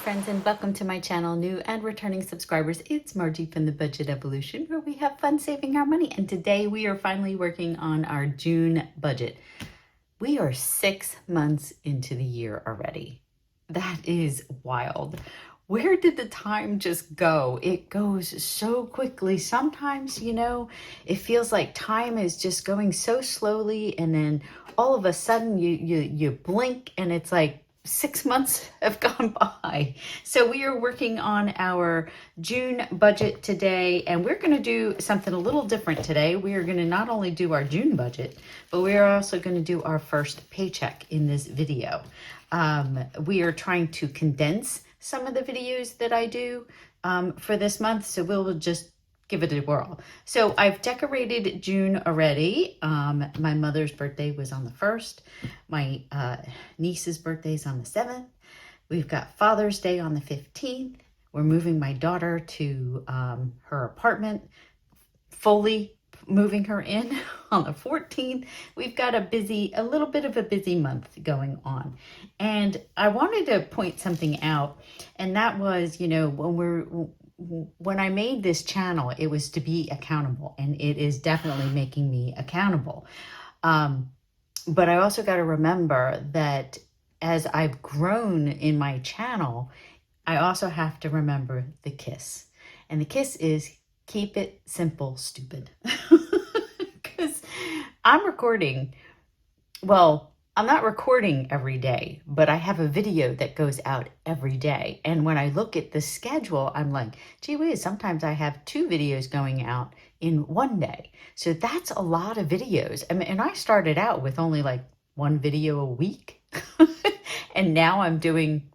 friends, and welcome to my channel, new and returning subscribers. It's Margie from the Budget Evolution, where we have fun saving our money. And today we are finally working on our June budget. We are 6 months into the year already. That is wild. Where did the time just go? It goes so quickly. Sometimes, it feels like time is just going so slowly, and then all of a sudden you blink and it's like 6 months have gone by. So we are working on our June budget today, and we're going to do something a little different today. We are going to not only do our June budget, but we are also going to do our first paycheck in this video. We are trying to condense some of the videos that I do for this month, so we'll just give it a whirl. So I've decorated June already. My mother's birthday was on the 1st. My niece's birthday is on the 7th. We've got Father's Day on the 15th. We're moving my daughter to her apartment, fully moving her in on the 14th. We've got a little bit of a busy month going on. And I wanted to point something out, and that was, when I made this channel, it was to be accountable, and it is definitely making me accountable. But I also got to remember that as I've grown in my channel, I also have to remember the KISS. And the KISS is keep it simple, stupid. Because I'm recording, I'm not recording every day, but I have a video that goes out every day. And when I look at the schedule, I'm like, gee whiz, sometimes I have 2 videos going out in one day. So that's a lot of videos. And I started out with only like 1 video a week. And now I'm doing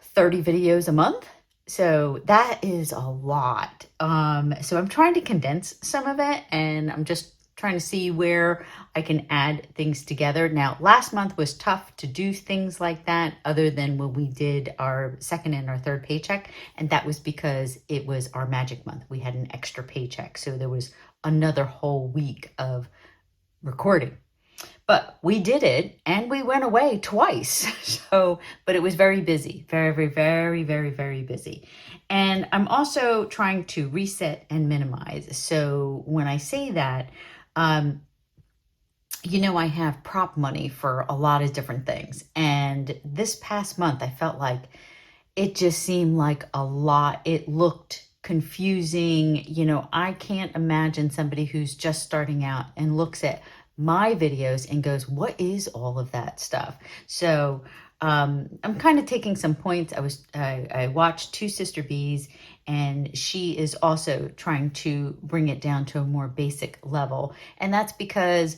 30 videos a month. So that is a lot. So I'm trying to condense some of it, and I'm just trying to see where I can add things together. Now, last month was tough to do things like that, other than when we did our second and our third paycheck. And that was because it was our magic month. We had an extra paycheck. So there was another whole week of recording. But we did it, and we went away twice. But it was very busy, very, very, very, very busy. And I'm also trying to reset and minimize. So when I say that, I have prop money for a lot of different things. And this past month, I felt like it just seemed like a lot. It looked confusing. I can't imagine somebody who's just starting out and looks at my videos and goes, what is all of that stuff? So I'm kind of taking some points. I watched Two Sister Bees, and she is also trying to bring it down to a more basic level. And that's because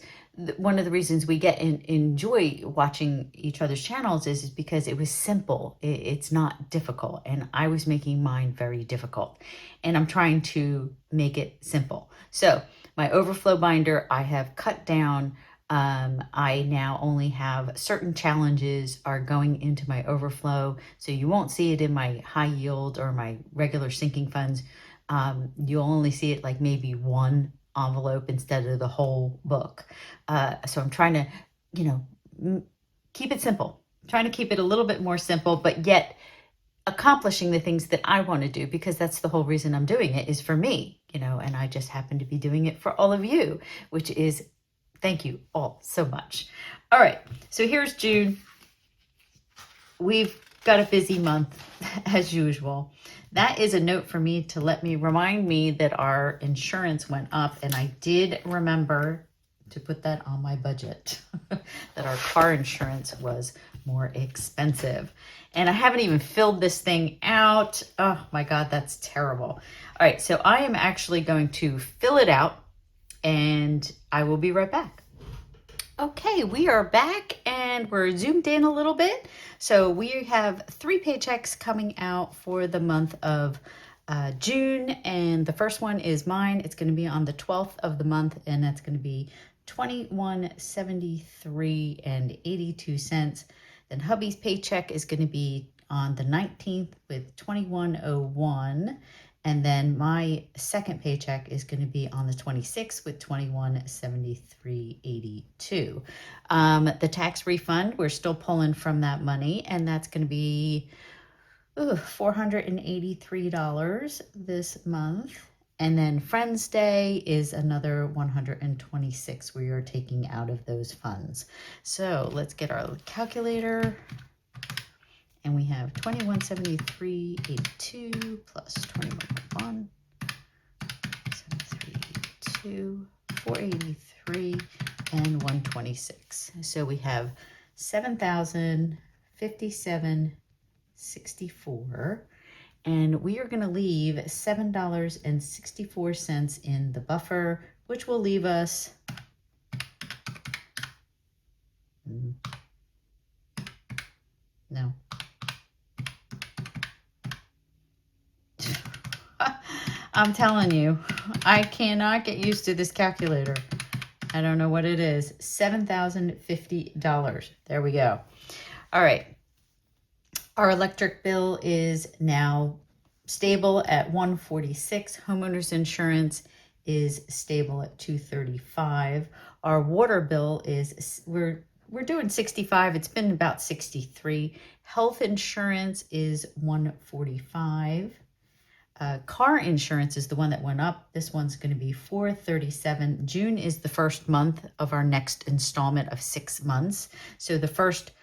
one of the reasons we enjoy watching each other's channels is because it was simple. It's not difficult. And I was making mine very difficult. And I'm trying to make it simple. So my overflow binder, I have cut down. I now only have certain challenges are going into my overflow. So you won't see it in my high yield or my regular sinking funds. You'll only see it like maybe 1 envelope instead of the whole book. So I'm trying to, keep it simple. I'm trying to keep it a little bit more simple, but yet accomplishing the things that I want to do, because that's the whole reason I'm doing it, is for me, and I just happen to be doing it for all of you, which is thank you all so much. All right, so here's June. We've got a busy month as usual. That is a note for me to remind me that our insurance went up, and I did remember to put that on my budget, that our car insurance was more expensive. And I haven't even filled this thing out. Oh my God, that's terrible. All right, so I am actually going to fill it out, and I will be right back. Okay, we are back, and we're zoomed in a little bit. So we have 3 paychecks coming out for the month of June, and the first one is mine. It's going to be on the 12th of the month, and that's going to be $21.73.82. Then hubby's paycheck is going to be on the 19th with $21.01, And then my second paycheck is going to be on the 26th with $2173.82. The tax refund, we're still pulling from that money, and that's going to be $483 this month. And then Friends Day is another $126 we are taking out of those funds. So let's get our calculator. And we have 2173.82 plus 21.1, 73.82, 483, and 126. So we have 7,057.64, and we are going to leave $7.64 in the buffer, which will leave us no. I'm telling you, I cannot get used to this calculator. I don't know what it is. $7,050. There we go. All right. Our electric bill is now stable at $146. Homeowners insurance is stable at $235. Our water bill is, we're doing $65. It's been about $63. Health insurance is $145. Car insurance is the one that went up. This one's going to be $437. June is the first month of our next installment of 6 months. So the first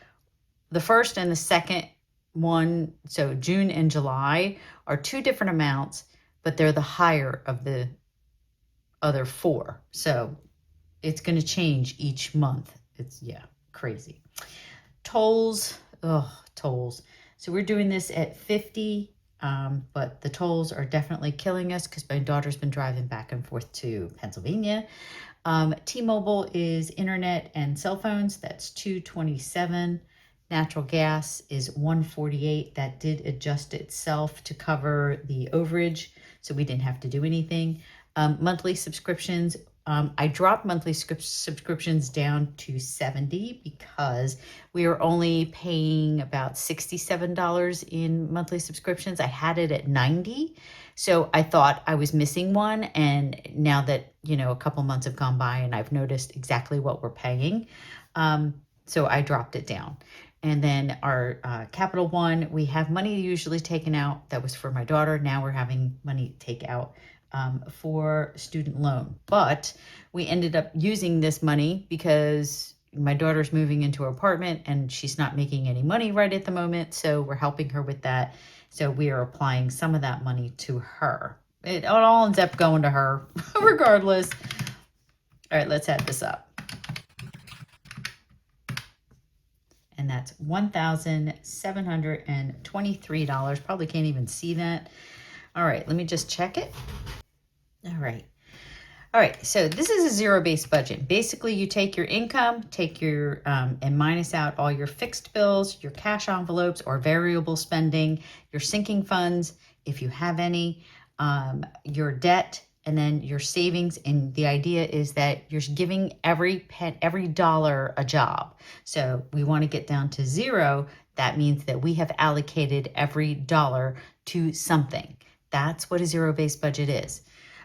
and the second one, so June and July, are two different amounts, but they're the higher of the other four. So it's going to change each month. It's, yeah, crazy. Tolls, tolls. So we're doing this at 50. But the tolls are definitely killing us because my daughter's been driving back and forth to Pennsylvania. T-Mobile is internet and cell phones. That's $227. Natural gas is $148. That did adjust itself to cover the overage, so we didn't have to do anything. Monthly subscriptions. I dropped monthly subscriptions down to $70 because we are only paying about $67 in monthly subscriptions. I had it at $90. So I thought I was missing one. And now that, a couple months have gone by and I've noticed exactly what we're paying. So I dropped it down. And then our Capital One, we have money usually taken out. That was for my daughter. Now we're having money take out for student loan, but we ended up using this money because my daughter's moving into her apartment and she's not making any money right at the moment. So we're helping her with that. So we are applying some of that money to her. It all ends up going to her regardless. All right, let's add this up. And that's $1,723. Probably can't even see that. All right, let me just check it. All right, so this is a zero-based budget. Basically, you take your income, and minus out all your fixed bills, your cash envelopes or variable spending, your sinking funds, if you have any, your debt, and then your savings. And the idea is that you're giving every dollar a job. So we want to get down to zero. That means that we have allocated every dollar to something. That's what a zero-based budget is.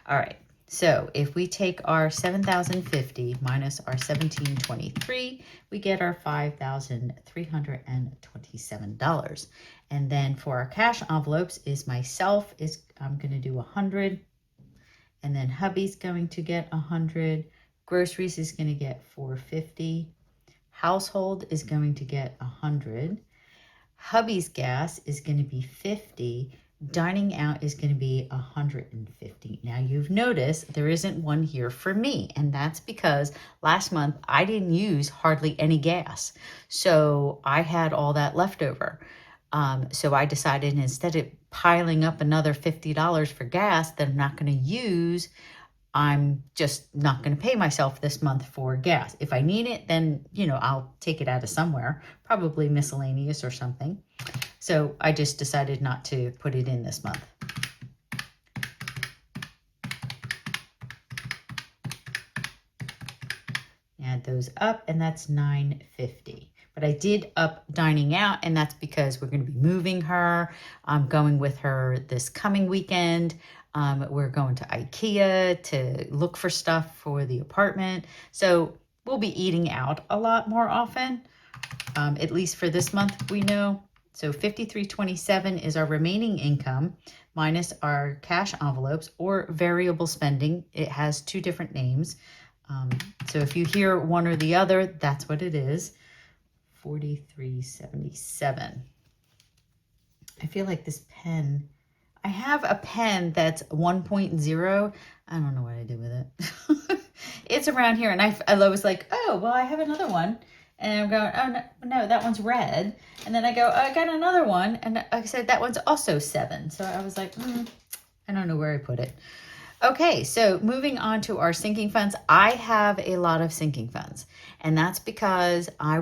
All right, so if we take our $7,050 minus our $1,723, we get our $5,327. And then for our cash envelopes I'm going to do 100, and then hubby's going to get 100, groceries is going to get $450, household is going to get 100, hubby's gas is going to be $50. Dining out is going to be $150. Now you've noticed there isn't one here for me, and that's because last month I didn't use hardly any gas. So I had all that left over. So I decided instead of piling up another $50 for gas that I'm not going to use, I'm just not going to pay myself this month for gas. If I need it, then, I'll take it out of somewhere, probably miscellaneous or something. So I just decided not to put it in this month. Add those up, and that's $950. But I did up dining out, and that's because we're going to be moving her. I'm going with her this coming weekend. We're going to IKEA to look for stuff for the apartment. So we'll be eating out a lot more often, at least for this month, we know. So $53.27 is our remaining income minus our cash envelopes or variable spending. It has two different names. So if you hear one or the other, that's what it is. $43.77. I feel like this pen, I have a pen that's 1.0. I don't know what I did with it. It's around here, and I was like, oh, well, I have another one. And I'm going, oh, no, that one's red. And then I go, oh, I got another one. And I said, that one's also 7. So I was like, I don't know where I put it. Okay, so moving on to our sinking funds. I have a lot of sinking funds. And that's because I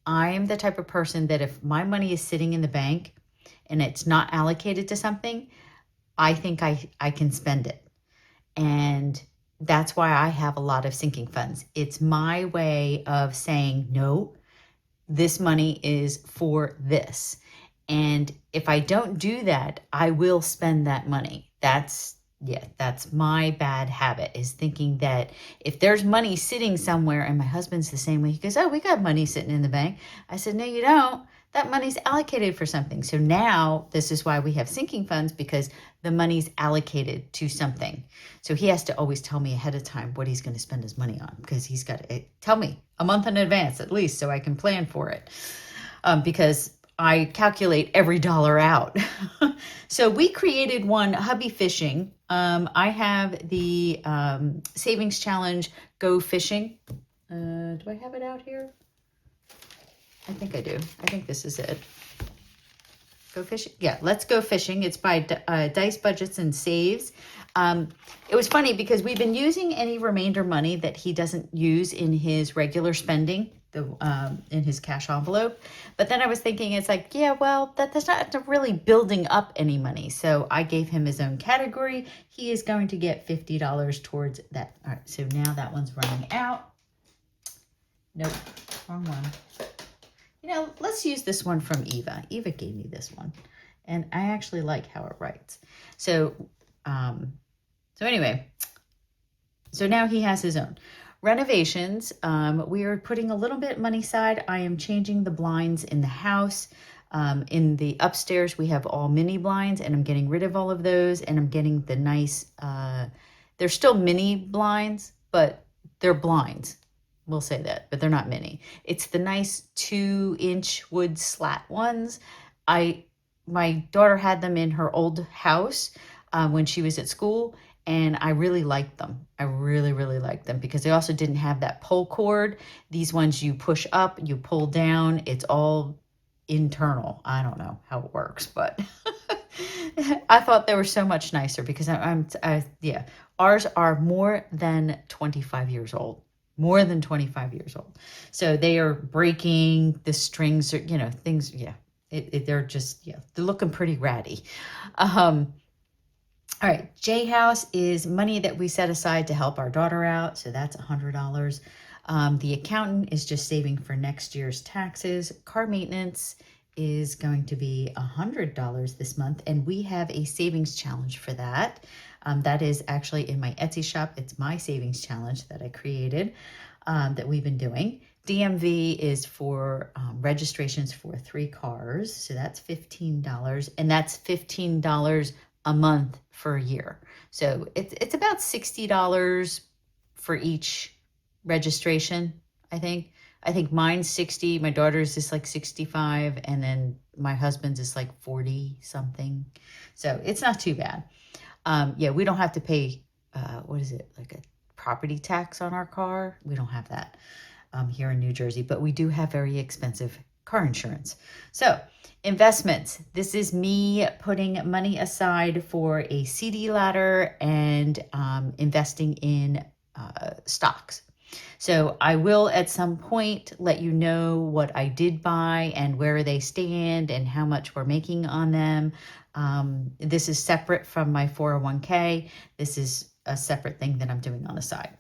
am the type of person that if my money is sitting in the bank and it's not allocated to something, I think I can spend it. And that's why I have a lot of sinking funds. It's my way of saying, no, this money is for this. And if I don't do that, I will spend that money. That's my bad habit, is thinking that if there's money sitting somewhere, and my husband's the same way. He goes, oh, we got money sitting in the bank. I said, no, you don't. That money's allocated for something. So now this is why we have sinking funds, because the money's allocated to something. So he has to always tell me ahead of time what he's going to spend his money on, because he's got to tell me a month in advance at least so I can plan for it. Because I calculate every dollar out. So we created one, hubby fishing. I have the savings challenge, Go Fishing. Do I have it out here? I think I do. I think this is it. Go Fishing. Yeah, Let's Go Fishing. It's by Dice Budgets and Saves. It was funny because we've been using any remainder money that he doesn't use in his regular spending, in his cash envelope. But then I was thinking, it's like, yeah, well, that's not really building up any money. So I gave him his own category. He is going to get $50 towards that. All right, so now that one's running out. Nope, wrong one. Let's use this one from Eva. Eva gave me this one, and I actually like how it writes. So anyway, so now he has his own. Renovations, we are putting a little bit money aside. I am changing the blinds in the house. In the upstairs, we have all mini blinds, and I'm getting rid of all of those, and I'm getting the nice, they're still mini blinds, but they're blinds. We'll say that, but they're not mini. It's the nice 2-inch wood slat ones. My daughter had them in her old house when she was at school, and I really liked them. I really, really liked them because they also didn't have that pull cord. These ones you push up, you pull down. It's all internal. I don't know how it works, but I thought they were so much nicer because ours are more than 25 years old. More than 25 years old. So they are breaking, the strings are, things, they're just, they're looking pretty ratty. All right, J House is money that we set aside to help our daughter out. So that's $100. The accountant is just saving for next year's taxes. Car maintenance is going to be $100 this month. And we have a savings challenge for that. That is actually in my Etsy shop. It's my savings challenge that I created that we've been doing. DMV is for registrations for 3 cars. So that's $15. And that's $15 a month for a year. So it's about $60 for each registration, I think. I think mine's 60, my daughter's is like 65, and then my husband's is like 40 something. So it's not too bad. We don't have to pay, like a property tax on our car. We don't have that here in New Jersey, but we do have very expensive car insurance. So investments, this is me putting money aside for a CD ladder and investing in stocks. So I will at some point let you know what I did buy and where they stand and how much we're making on them. This is separate from my 401k. This is a separate thing that I'm doing on the side.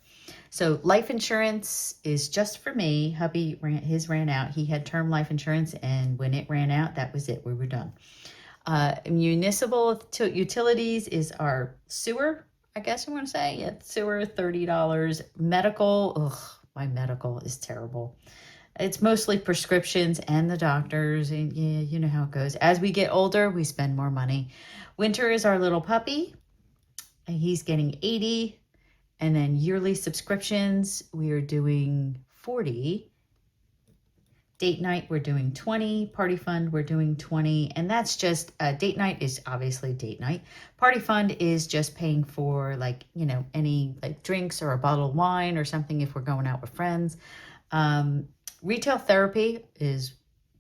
So life insurance is just for me. Hubby ran out. He had term life insurance, and when it ran out, that was it. We were done. Municipal utilities is our sewer, I guess I want to say. Yeah, sewer, $30. Medical, ugh, my medical is terrible. It's mostly prescriptions and the doctors, and yeah, you know how it goes. As we get older, we spend more money. Winter is our little puppy, and he's getting 80. And then yearly subscriptions, we are doing 40. Date night, we're doing 20. Party fund, we're doing 20. And that's just, date night is obviously date night. Party fund is just paying for, like, you know, any like drinks or a bottle of wine or something if we're going out with friends. Retail therapy is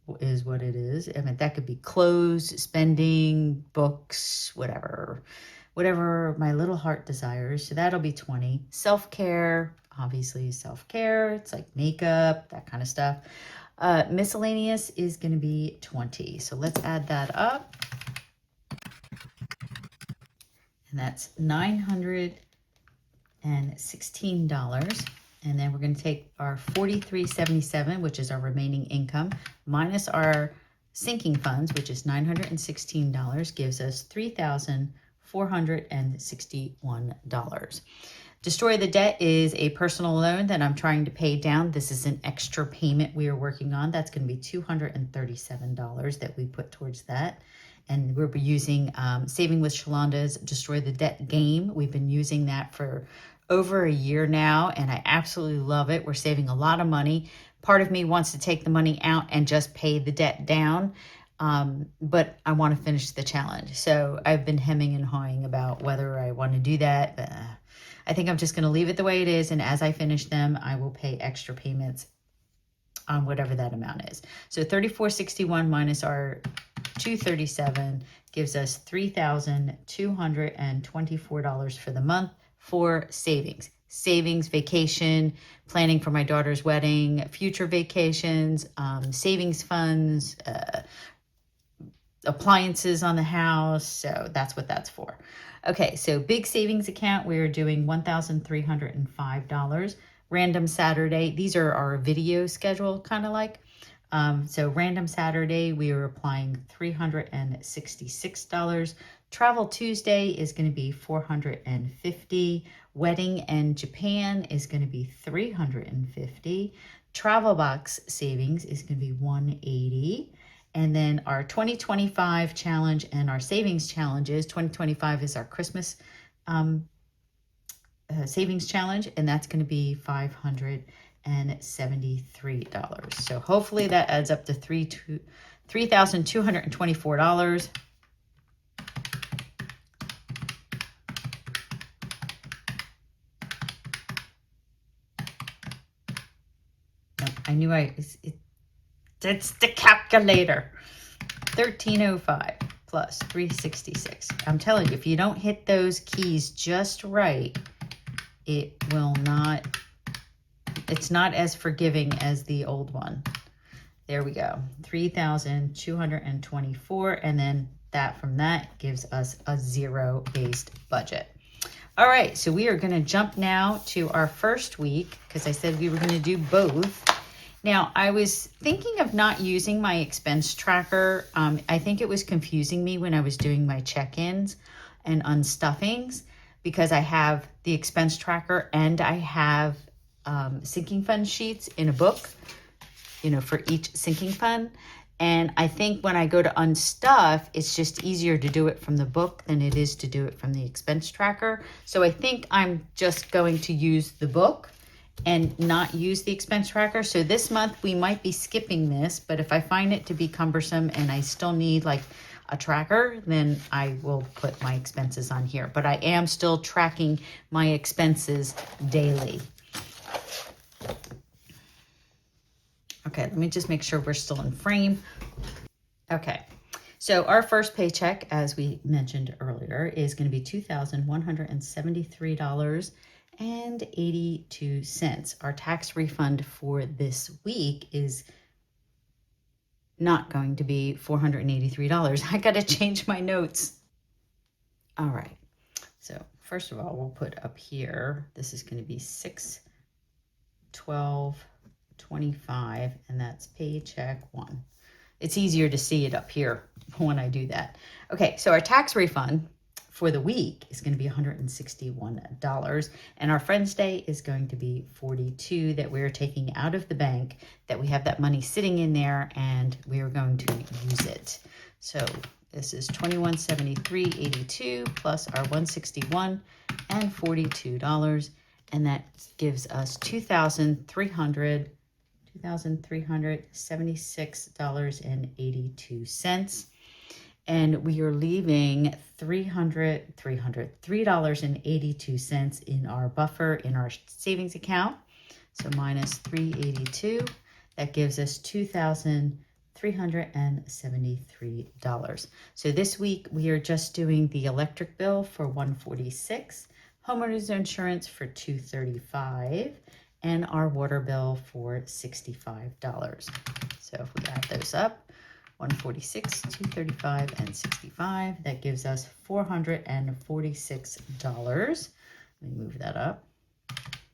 what it is. I mean, that could be clothes, spending, books, whatever my little heart desires. So that'll be 20. Self-care, obviously self-care. It's like makeup, that kind of stuff. Miscellaneous is going to be 20. So let's add that up. And that's $916. And then we're going to take our $43.77, which is our remaining income, minus our sinking funds, which is $916, gives us $3,461. Destroy the debt is a personal loan that I'm trying to pay down. This is an extra payment we are working on. That's going to be $237 that we put towards that. And we'll be using Saving with Sholanda's Destroy the Debt game. We've been using that for over a year now, and I absolutely love it. We're saving a lot of money. Part of me wants to take the money out and just pay the debt down, but I want to finish the challenge. So I've been hemming and hawing about whether I want to do that. But I think I'm just going to leave it the way it is, and as I finish them, I will pay extra payments on whatever that amount is. So $34.61 minus our $237 gives us $3,224 for the month for savings. Savings, vacation, planning for my daughter's wedding, future vacations, savings funds, appliances on the house. So that's what that's for. Okay, so big savings account, we're doing $1,305. Random Saturday, these are our video schedule, kind of like. So Random Saturday, we are applying $366. Travel Tuesday is going to be $450. Wedding and Japan is going to be $350. Travel box savings is going to be $180. And then our 2025 challenge and our savings challenges, 2025 is our Christmas savings challenge, and that's going to be $573. So hopefully that adds up to $3,224. I knew it's the calculator. 1305 plus 366. I'm telling you, if you don't hit those keys just right, it will not, it's not as forgiving as the old one. There we go. 3,224. And then that from that gives us a zero-based budget. All right, so we are going to jump now to our first week because I said we were going to do both. Now, I was thinking of not using my expense tracker. I think it was confusing me when I was doing my check-ins and unstuffings because I have the expense tracker and I have sinking fund sheets in a book, you know, for each sinking fund. And I think when I go to unstuff, it's just easier to do it from the book than it is to do it from the expense tracker. So I think I'm just going to use the book and not use the expense tracker. So this month we might be skipping this, but if I find it to be cumbersome and I still need like a tracker, then I will put my expenses on here. But I am still tracking my expenses daily. Okay, let me just make sure we're still in frame. Okay, so our first paycheck, as we mentioned earlier, is going to be $2,173.82. Our tax refund for this week is not going to be $483. I got to change my notes. All right. So first of all, we'll put up here, this is going to be 12.25, and that's paycheck 1. It's easier to see it up here when I do that. Okay, so our tax refund for the week is going to be $161, and our Friends Day is going to be $42 that we're taking out of the bank, that we have that money sitting in there and we are going to use it. So this is $2173.82 plus our $161 and $42, and that gives us $2,376.82. And we are leaving $383.82 in our buffer in our savings account. So minus 382, that gives us $2,373. So this week we are just doing the electric bill for $146, homeowners insurance for $235, and our water bill for $65. So if we add those up, 146, 235, and 65, that gives us $446. Let me move that up.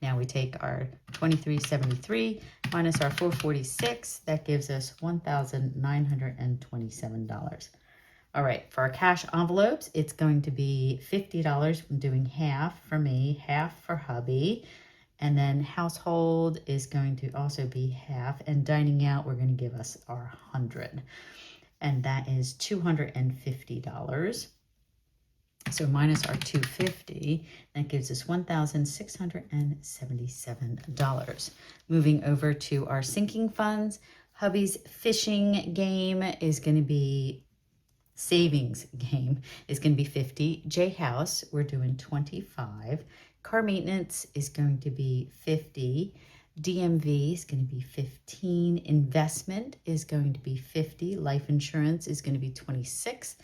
Now we take our 2373 minus our 446, that gives us $1,927. All right, for our cash envelopes, it's going to be $50. I'm doing half for me, half for hubby. And then household is going to also be half, and dining out, we're going to give us our 100. And that is $250. So minus our 250, that gives us $1,677. Moving over to our sinking funds, hubby's fishing game is going to be, savings game is going to be 50. J House, we're doing 25. Car maintenance is going to be 50. DMV is going to be 15. Investment is going to be 50. Life insurance is going to be 26.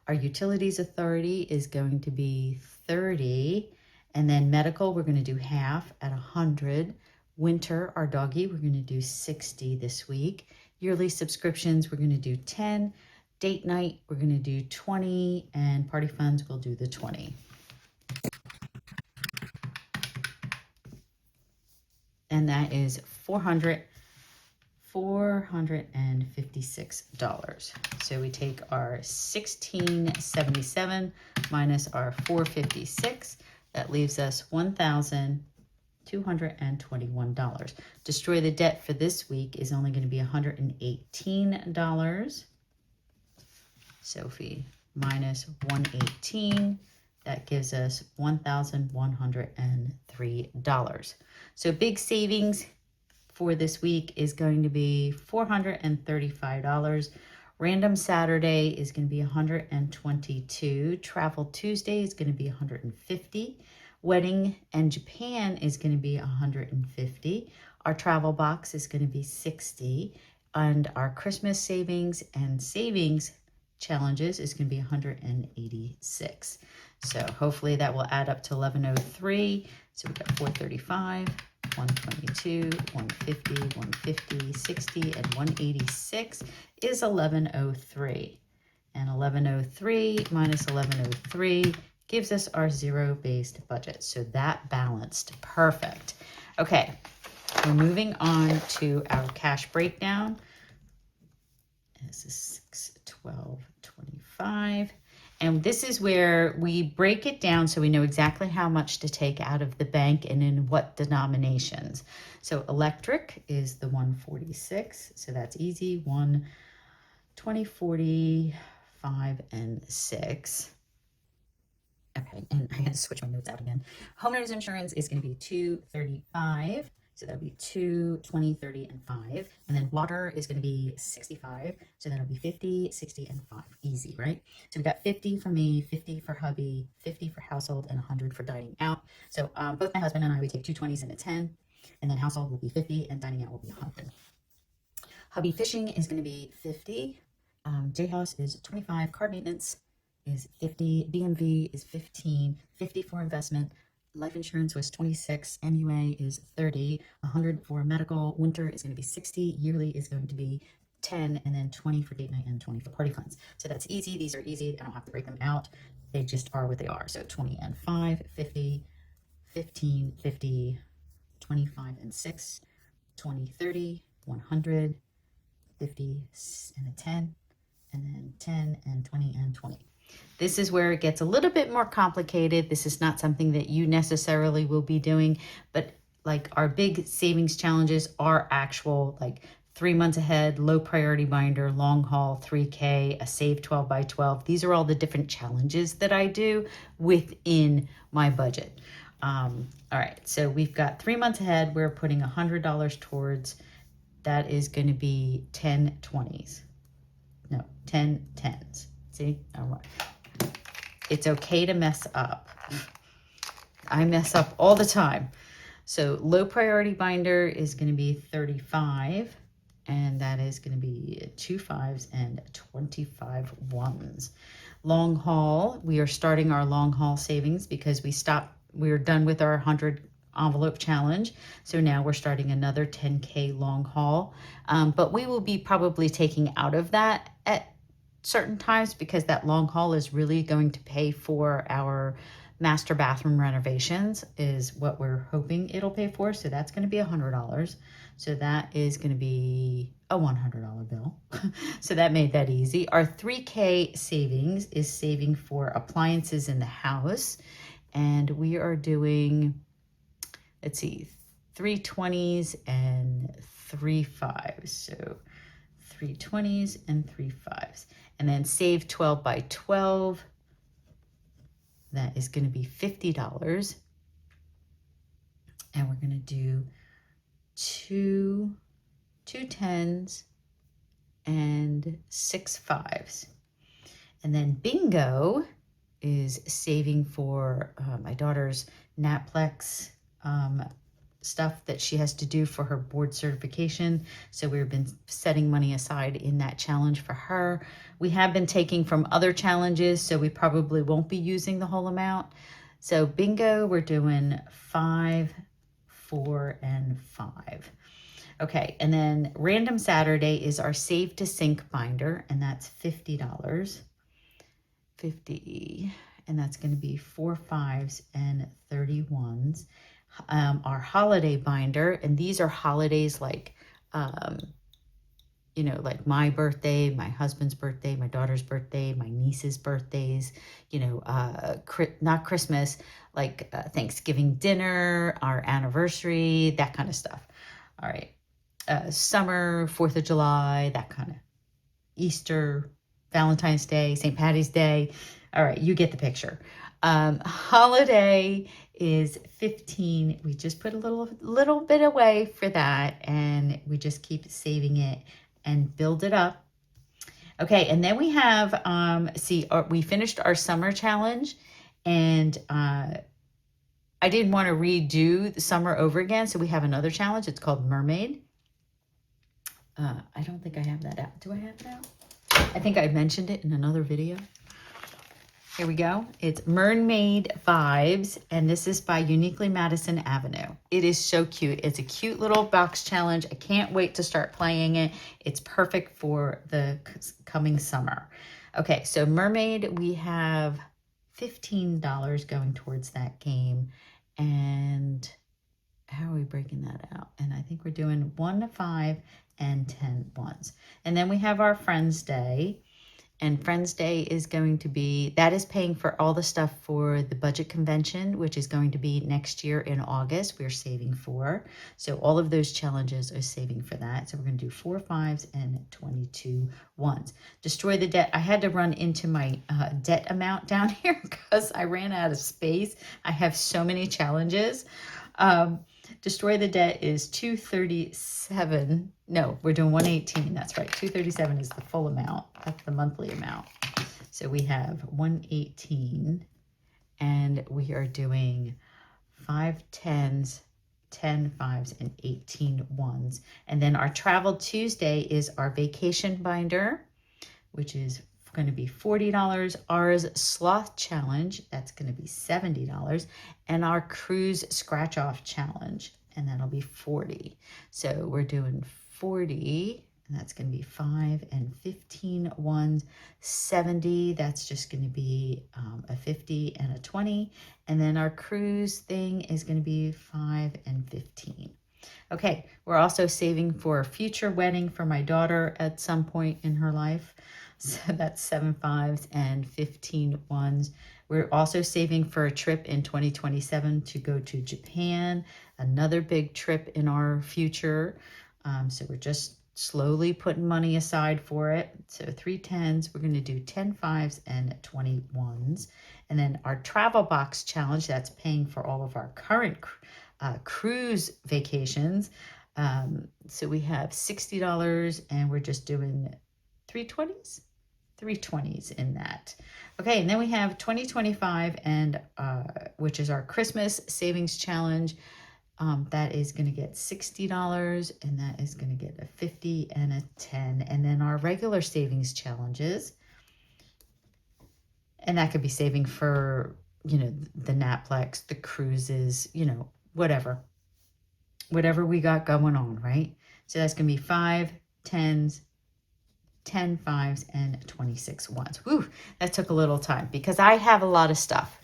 Our utilities authority is going to be 30. And then medical, we're going to do half at 100. Winter, our doggy, we're going to do 60 this week. Yearly subscriptions, we're going to do 10. Date night, we're going to do 20. And party funds, we'll do the 20. And that is $456. So we take our 1677 minus our 456. That leaves us $1,221. Destroy the debt for this week is only going to be $118. So if we minus 118, that gives us $1,103. So big savings for this week is going to be $435. Random Saturday is going to be $122. Travel Tuesday is going to be $150. Wedding and Japan is going to be $150. Our travel box is going to be $60. And our Christmas savings and savings challenges is going to be $186. So hopefully that will add up to 1103. So we've got 435, 122, 150, 150, 60, and 186 is 1103. And 1103 minus 1103 gives us our zero-based budget. So that balanced perfect. Okay, we're moving on to our cash breakdown. This is 6, 12, 25. And this is where we break it down so we know exactly how much to take out of the bank and in what denominations. So electric is the 146. So that's easy. 1, 20, 40, 5, and 6. Okay, and I had to switch my notes out again. Homeowners insurance is going to be 235. So that'll be 2, 20, 30, and 5. And then water is going to be 65. So that'll be 50, 60, and 5. Easy, right? So we've got 50 for me, 50 for hubby, 50 for household, and 100 for dining out. So both my husband and I, we take 2 20s and a 10. And then household will be 50, and dining out will be 100. Hubby fishing is going to be 50. J House is 25. Car maintenance is 50. DMV is 15. 50 for investment. Life insurance was 26, MUA is 30, 100 for medical, winter is going to be 60, yearly is going to be 10, and then 20 for date night and 20 for party funds. So that's easy. These are easy. I don't have to break them out. They just are what they are. So 20 and 5, 50, 15, 50, 25 and 6, 20, 30, 100, 50, and a 10, and then 10 and 20 and 20. This is where it gets a little bit more complicated. This is not something that you necessarily will be doing, but like our big savings challenges are actual, like 3 months ahead, low priority binder, long haul, 3K, a save 12 by 12. These are all the different challenges that I do within my budget. All right, so we've got 3 months ahead. We're putting $100 towards, that is going to be 10 20s. No, 10 10s. See, all right. It's okay to mess up. I mess up all the time. So low priority binder is going to be 35, and that is going to be 2 5s and 25 1s. Long haul, we are starting our long haul savings because we're done with our 100 envelope challenge. So now we're starting another 10K long haul. But we will be probably taking out of that at certain times because that long haul is really going to pay for our master bathroom renovations is what we're hoping it'll pay for. So that's going to be $100. So that is going to be a $100 bill. So that made that easy. Our 3K savings is saving for appliances in the house. And we are doing, let's see, 3 20s and 3 5s. So 3 20s and 3 5s. And then save 12 by 12. That is going to be $50. And we're going to do two 10s and 6 5s. And then bingo is saving for my daughter's Naplex stuff that she has to do for her board certification. So we've been setting money aside in that challenge for her. We have been taking from other challenges, so we probably won't be using the whole amount. So bingo, we're doing 5, 4, and 5. Okay, and then random Saturday is our save to sync binder, and that's $50. 50, and that's going to be 4 5s and 31s. Our holiday binder, and these are holidays like, you know, like my birthday, my husband's birthday, my daughter's birthday, my niece's birthdays, you know, not Christmas, like Thanksgiving dinner, our anniversary, that kind of stuff. All right. Summer, 4th of July, that kind of, Easter, Valentine's Day, St. Patty's Day. All right, you get the picture. Holiday is 15. We just put a little bit away for that, and we just keep saving it and build it up. Okay, and then we have, we finished our summer challenge, and I didn't want to redo the summer over again, so we have another challenge. It's called Mermaid. I don't think I have that out. Do I have it out? I think I mentioned it in another video. Here we go. It's Mermaid Vibes, and this is by Uniquely Madison Avenue. It is so cute. It's a cute little box challenge. I can't wait to start playing it. It's perfect for the coming summer. Okay, so Mermaid, we have $15 going towards that game. And how are we breaking that out? And I think we're doing 1 to 5 and 10 ones. And then we have our Friends Day. And Friends Day is going to be, that is paying for all the stuff for the budget convention, which is going to be next year in August. We're saving for. So all of those challenges are saving for that. So we're going to do 4 5s and 22 1s. Destroy the debt. I had to run into my debt amount down here because I ran out of space. I have so many challenges. Destroy the debt is 237. No, we're doing 118. That's right. 237 is the full amount. That's the monthly amount. So we have 118, and we are doing 5 10s, 10 5s, and 18 1s. And then our Travel Tuesday is our vacation binder, which is going to be $40. Ours Sloth Challenge, that's going to be $70. And our Cruise Scratch Off Challenge, and that'll be $40. So we're doing 40, and that's going to be 5 and 15 ones. 70, that's just going to be a 50 and a 20. And then our cruise thing is going to be 5 and 15. Okay, we're also saving for a future wedding for my daughter at some point in her life. So that's 7 fives and 15 ones. We're also saving for a trip in 2027 to go to Japan, another big trip in our future. So we're just slowly putting money aside for it. So 3 tens, we're going to do 10 fives and 20 ones. And then our travel box challenge, that's paying for all of our current cruise vacations. So we have $60 and we're just doing 320s? 320s in that. Okay, and then we have 2025 and which is our Christmas savings challenge. That is going to get $60 and that is going to get a 50 and a 10. And then our regular savings challenges, and that could be saving for, you know, the Naplex, the cruises, you know, whatever we got going on, right? So that's going to be 5 tens, 10 fives, and 26 ones. Whew, that took a little time because I have a lot of stuff.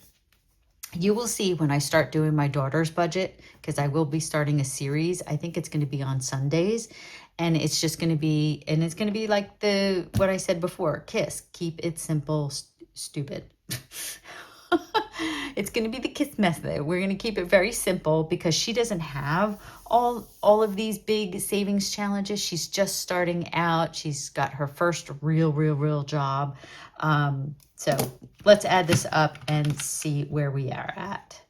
You will see when I start doing my daughter's budget, because I will be starting a series. I think it's going to be on Sundays, and it's just going to be, and it's going to be like what I said before, KISS, keep it simple, stupid. It's going to be the KISS method. We're going to keep it very simple because she doesn't have all of these big savings challenges. She's just starting out. She's got her first real job. So let's add this up and see where we are at.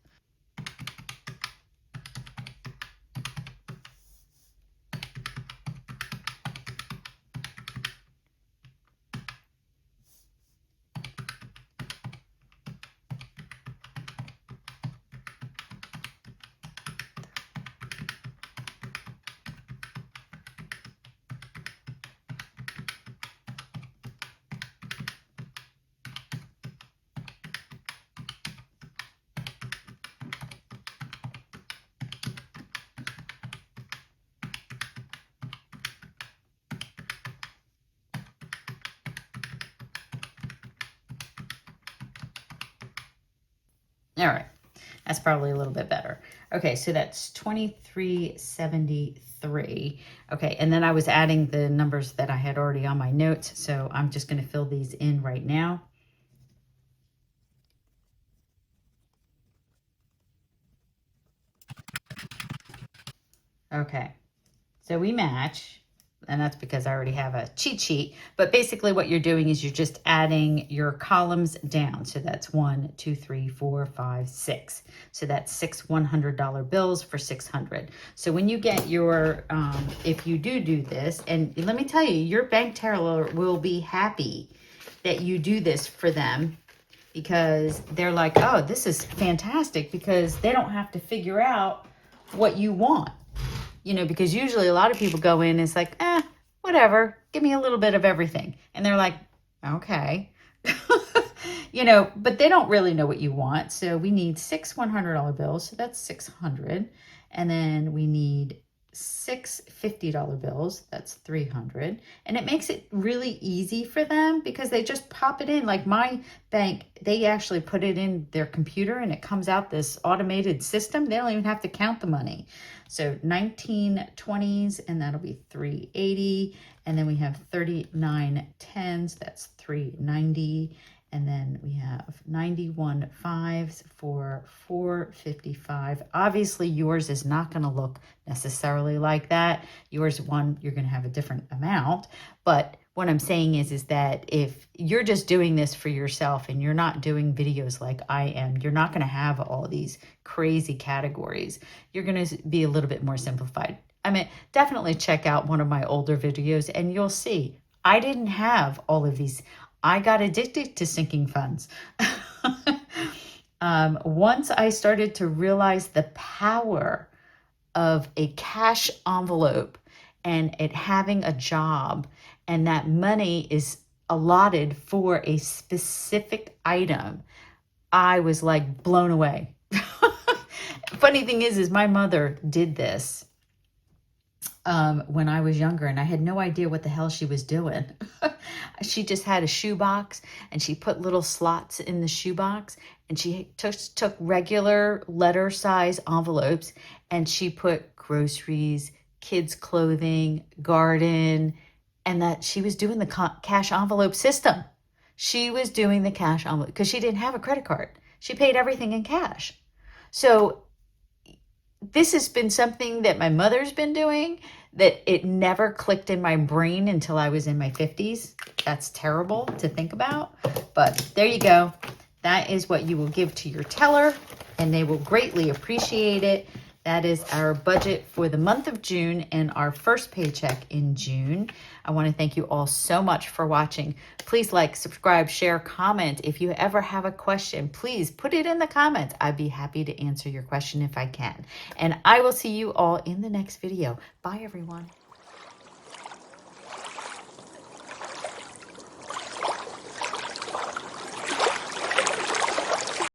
All right, that's probably a little bit better. Okay, so that's 2373. Okay, and then I was adding the numbers that I had already on my notes, so I'm just going to fill these in right now. Okay, so we match, and that's because I already have a cheat sheet. But basically what you're doing is you're just adding your columns down. So that's 1, 2, 3, 4, 5, 6. So that's 6 $100 bills for 600. So when you get your, if you do this, and let me tell you, your bank teller will be happy that you do this for them, because they're like, oh, this is fantastic, because they don't have to figure out what you want. You know, because usually a lot of people go in, it's like, whatever, give me a little bit of everything. And they're like, okay. You know, but they don't really know what you want. So we need 6 $100 bills. So that's 600. And then we need 6 $50 bills. That's 300. And it makes it really easy for them because they just pop it in. Like my bank, they actually put it in their computer and it comes out this automated system. They don't even have to count the money. So 19 20s, and that'll be 380. And then we have 39 10s, that's 390. And then we have 91 fives for 455. Obviously, yours is not going to look necessarily like that. Yours, you're going to have a different amount. But what I'm saying is that if you're just doing this for yourself and you're not doing videos like I am, you're not going to have all these crazy categories. You're going to be a little bit more simplified. I mean, definitely check out one of my older videos and you'll see I didn't have all of these. I got addicted to sinking funds. Once I started to realize the power of a cash envelope and it having a job, and that money is allotted for a specific item, I was like blown away. Funny thing is my mother did this when I was younger, and I had no idea what the hell she was doing. She just had a shoebox and she put little slots in the shoebox, and she took regular letter size envelopes and she put groceries, kids' clothing, garden, and that she was doing the cash envelope system. She was doing the cash envelope because she didn't have a credit card. She paid everything in cash. So this has been something that my mother's been doing that it never clicked in my brain until I was in my 50s. That's terrible to think about, but there you go. That is what you will give to your teller, and they will greatly appreciate it. That is our budget for the month of June and our first paycheck in June. I want to thank you all so much for watching. Please like, subscribe, share, comment. If you ever have a question, please put it in the comments. I'd be happy to answer your question if I can. And I will see you all in the next video. Bye, everyone.